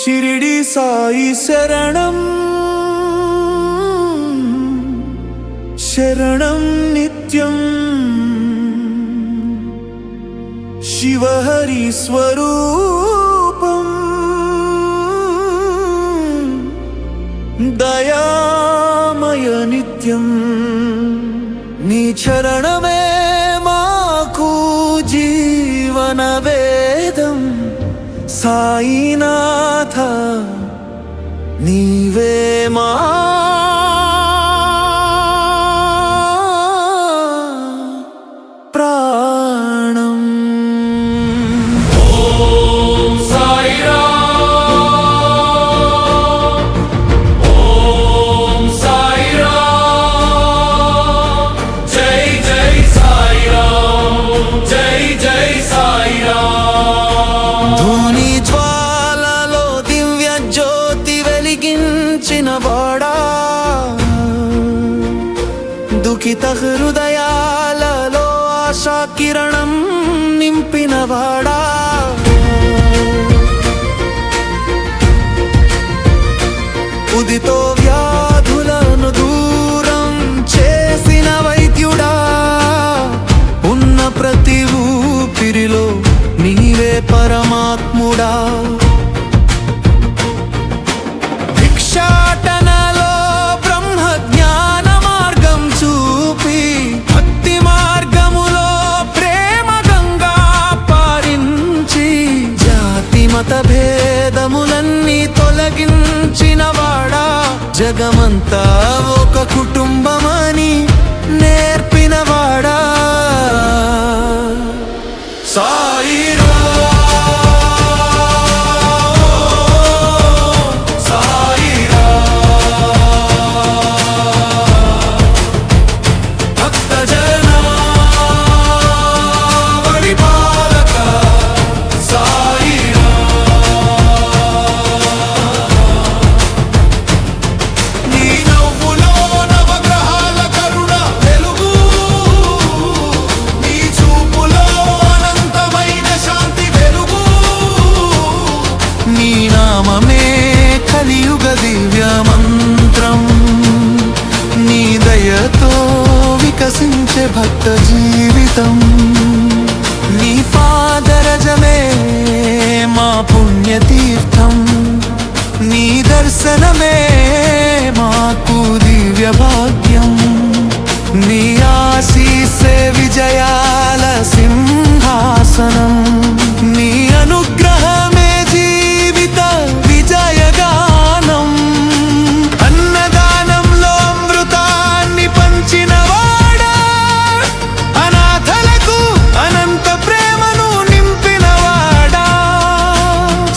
షిరిడి సాయి శరణం శరణం నిత్యం శివహరి స్వరూపం దయామయ నిత్యం నీ చరణమే మాకు జీవన వేదం సాయినాథ నీవే మా ప్రాణం. ఓం సాయిరామ్ ఓం సాయిరామ్ జై జై సాయిరామ్ జై జై సాయిరామ్. ధూని జ్వాలలో దివ్య జ్యోతి వెలిగించిన వాడా దుఃఖిత హృదయాలలో ఆశా కిరణం నింపిన వాడా ఉదితో వ్యాధులను దూరం చేసిన వైద్యుడా ఉన్న ప్రతి ఊపిరిలో నీవే పరమాత్ముడా భిక్షాటనలో బ్రహ్మ జ్ఞాన మార్గం చూపి భక్తి మార్గములో ప్రేమ గంగా పారించి జాతి మత భేదములన్నీ తొలగించిన వాడా జగమంతా ఒక కుటుంబమని నేర్పిన వాడా సాయిరామ్ వికసించే భక్త జీవితం నీ పాదరజమే మా పుణ్యతీర్థం నీ దర్శనమే మాకు దివ్య భాగ్యం నీ ఆశీస్సే విజయాల సింహాసనం నీ అనుగ్రహమే జీవిత విజయగానం అన్నదానంలో అమృతాన్ని పంచిన వాడా అనాథలకు అనంత ప్రేమను నింపిన వాడా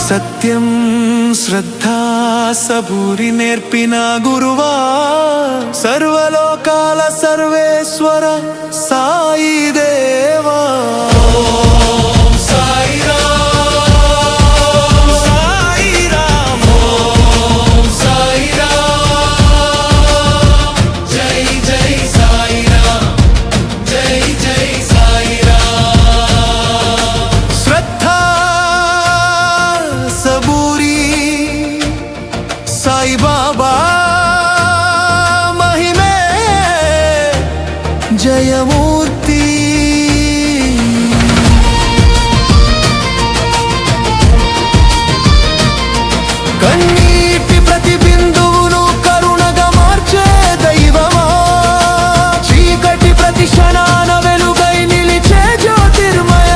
సత్యం శ్రద్ధ సబూరి నేర్పిన గురువా సర్వలోకాల సర్వేశ్వర సాయి దేవా ఓం సాయిరామ్ సాయిరామ్ ఓం సాయిరామ్ జై జై సాయిరామ్ జై జై సాయిరామ్. శ్రద్ధ సబూరి సాయిబాబా మహిమే జయమూర్తి కన్నీటి ప్రతి బిందువును కరుణగా మార్చే దైవమా చీకటి ప్రతి క్షణాన వెలుగై నిలిచే జ్యోతిర్మయ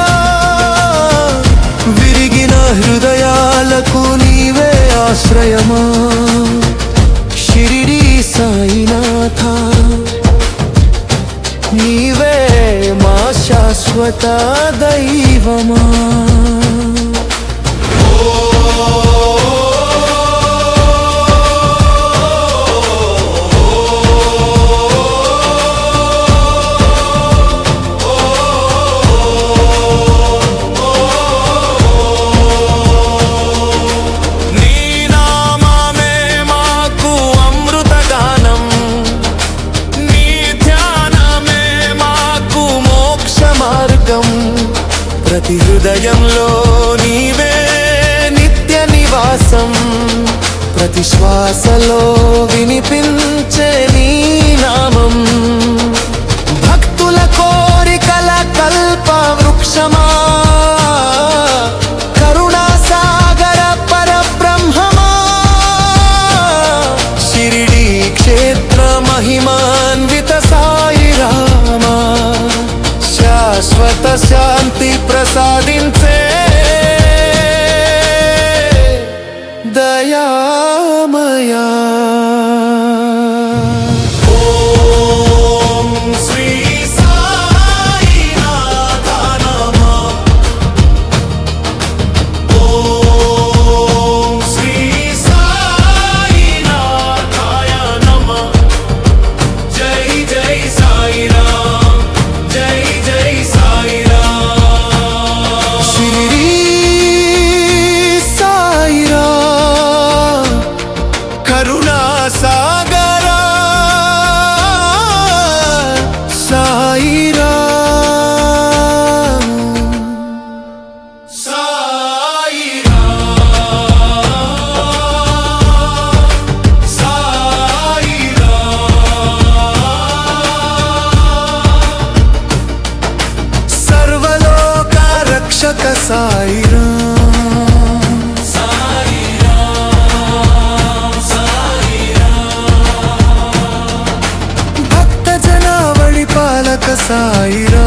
విరిగిన హృదయాలకు నీవే ఆశ్రయమా షిరిడి సాయినాథ నీవే మా శాశ్వత దైవమా నీ నామమే మాకు అమృతగానం నీ ధ్యానమే మాకు మోక్ష మార్గం ప్రతి హృదయంలో నీవే నిత్య నివాసం శ్వాసలో వినిపించే నీ నామం భక్తుల కోరికల కల్ప వృక్షమా కరుణా సాగర పరబ్రహ్మమా షిరిడీ క్షేత్ర మహిమాన్విత సాయి రామా శాశ్వత శాంతి ప్రసాదించే దయామయా ఓం శ్రీ సాయినాథాయ నమః ఓం శ్రీ సాయినాథాయ నమః జై జై సాయిరామ్ జై జై సాయిరామ్ షిరిడీ సాయిరాం కరుణా సాగర సాయిరాం సర్వలోక రక్షక సాయిరాం భక్త జనావళి పాలక సాయిరాం